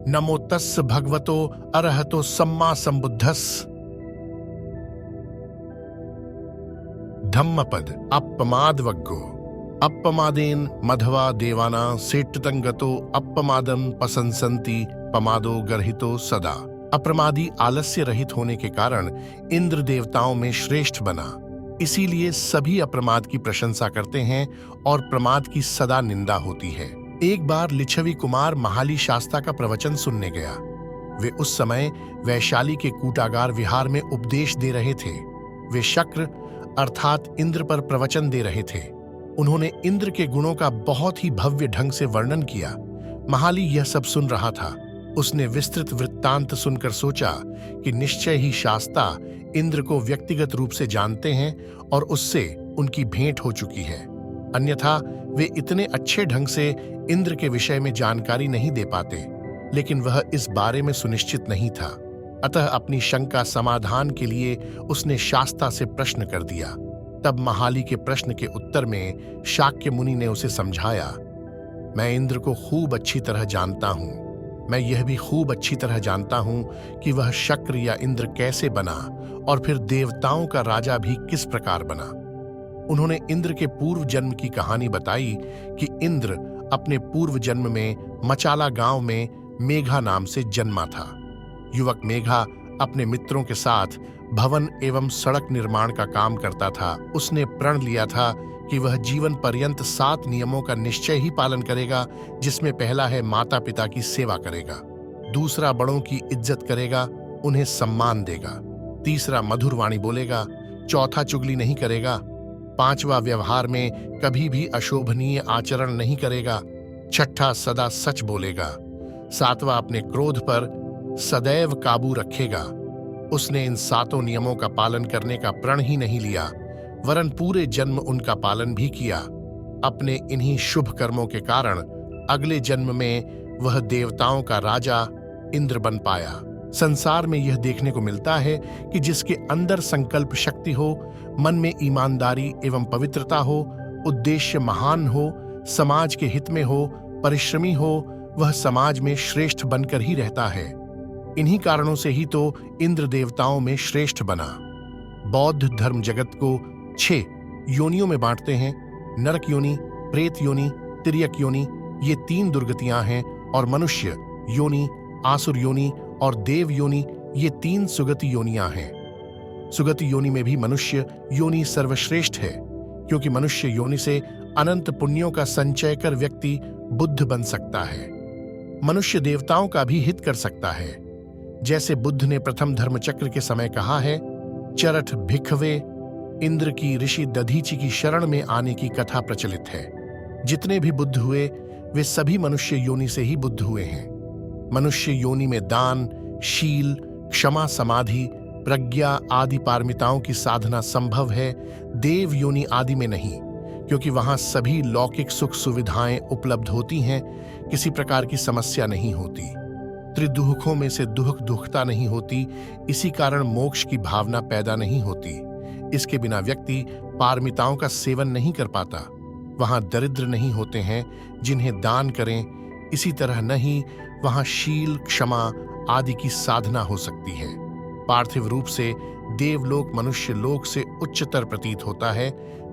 नमो तस् भगवतो अरहतो सम्मा संबुद्धस्। धम्मपद अपमादवग्गो अपमादेन मधवा देवाना सेट्टतंगतो अपमादम पसंसंति पमादो गर्हितो सदा। अप्रमादी आलस्य रहित होने के कारण इंद्र देवताओं में श्रेष्ठ बना, इसीलिए सभी अप्रमाद की प्रशंसा करते हैं और प्रमाद की सदा निंदा होती है। एक बार लिच्छवी कुमार महाली शास्ता का प्रवचन सुनने गया। वे उस समय वैशाली के कूटागार विहार में उपदेश दे रहे थे। वे शक्र अर्थात इंद्र पर प्रवचन दे रहे थे। उन्होंने इंद्र के गुणों का बहुत ही भव्य ढंग से वर्णन किया। महाली यह सब सुन रहा था। उसने विस्तृत वृत्तांत सुनकर सोचा कि निश्चय ही शास्ता इंद्र को व्यक्तिगत रूप से जानते हैं और उससे उनकी भेंट हो चुकी है, अन्यथा वे इतने अच्छे ढंग से इंद्र के विषय में जानकारी नहीं दे पाते। लेकिन वह इस बारे में सुनिश्चित नहीं था, अतः अपनी शंका समाधान के लिए उसने शास्ता से प्रश्न कर दिया। तब महाली के प्रश्न के उत्तर में शाक्य मुनि ने उसे समझाया, मैं इंद्र को खूब अच्छी तरह जानता हूँ। मैं यह भी खूब अच्छी तरह जानता हूँ कि वह शक्र या इंद्र कैसे बना और फिर देवताओं का राजा भी किस प्रकार बना। उन्होंने इंद्र के पूर्व जन्म की कहानी बताई कि इंद्र अपने पूर्व जन्म में मचाला गांव में मेघा नाम से जन्मा था। युवक मेघा अपने मित्रों के साथ भवन एवं सड़क निर्माण का काम करता था। उसने प्रण लिया था कि वह जीवन पर्यंत 7 नियमों का निश्चय ही पालन करेगा, जिसमें पहला है माता पिता की सेवा करेगा, दूसरा बड़ों की इज्जत करेगा, उन्हें सम्मान देगा, तीसरा मधुर वाणी बोलेगा, चौथा चुगली नहीं करेगा, पांचवा व्यवहार में कभी भी अशोभनीय आचरण नहीं करेगा, छठा सदा सच बोलेगा, सातवां अपने क्रोध पर सदैव काबू रखेगा। उसने इन 7 नियमों का पालन करने का प्रण ही नहीं लिया, वरन पूरे जन्म उनका पालन भी किया। अपने इन्हीं शुभ कर्मों के कारण अगले जन्म में वह देवताओं का राजा इंद्र बन पाया। संसार में यह देखने को मिलता है कि जिसके अंदर संकल्प शक्ति हो, मन में ईमानदारी एवं पवित्रता हो, उद्देश्य महान हो, समाज के हित में हो, परिश्रमी हो, वह समाज में श्रेष्ठ बनकर ही रहता है। इन्हीं कारणों से ही तो इंद्र देवताओं में श्रेष्ठ बना। बौद्ध धर्म जगत को 6 योनियों में बांटते हैं। नरक योनि, प्रेत योनि, तिर्यक योनि ये 3 दुर्गतियां हैं और मनुष्य योनि, आसुर योनि और देव योनि ये 3 सुगति योनियां हैं। सुगति योनि में भी मनुष्य योनि सर्वश्रेष्ठ है, क्योंकि मनुष्य योनि से अनंत पुण्यों का संचय कर व्यक्ति बुद्ध बन सकता है। मनुष्य देवताओं का भी हित कर सकता है। जैसे बुद्ध ने प्रथम धर्मचक्र के समय कहा है, चरठ भिखवे, इंद्र की ऋषि दधीचि की शरण में आने की कथा प्रचलित है। जितने भी बुद्ध हुए वे सभी मनुष्य योनि से ही बुद्ध हुए हैं। मनुष्य योनि में दान, शील, क्षमा, समाधि, प्रज्ञा आदि पारमिताओं की साधना संभव है। देव योनि आदि में नहीं, क्योंकि वहां सभी लौकिक सुख सुविधाएं उपलब्ध होती हैं, किसी प्रकार की समस्या नहीं होती, त्रिदुःखों में से दुखता नहीं होती, इसी कारण मोक्ष की भावना पैदा नहीं होती। इसके बिना व्यक्ति पारमिताओं का सेवन नहीं कर पाता। वहां दरिद्र नहीं होते हैं जिन्हें दान करें, इसी तरह नहीं वहां शील, क्षमा आदि की साधना हो सकती है। पार्थिव रूप से देवलोक मनुष्य लोक से उच्चतर प्रतीत होता है,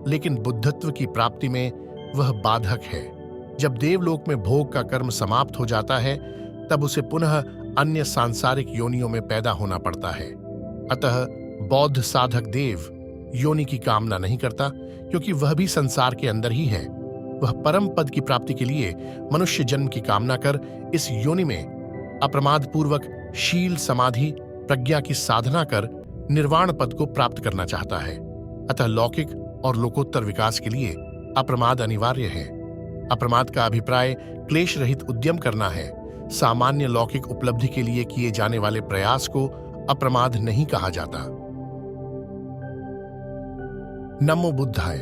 लेकिन बुद्धत्व की प्राप्ति में वह बाधक है। जब देवलोक में भोग का कर्म समाप्त हो जाता है, तब उसे पुनः अन्य सांसारिक योनियों में पैदा होना पड़ता है। अतः बौद्ध साधक देव योनि की कामना नहीं करता, क्योंकि वह भी संसार के अंदर ही है। वह परम पद की प्राप्ति के लिए मनुष्य जन्म की कामना कर इस योनि में अप्रमाद पूर्वक शील, समाधि, प्रज्ञा की साधना कर निर्वाण पद को प्राप्त करना चाहता है। अतः लौकिक और लोकोत्तर विकास के लिए अप्रमाद अनिवार्य है। अप्रमाद का अभिप्राय क्लेश रहित उद्यम करना है। सामान्य लौकिक उपलब्धि के लिए किए जाने वाले प्रयास को अप्रमाद नहीं कहा जाता। नमो बुद्धाय।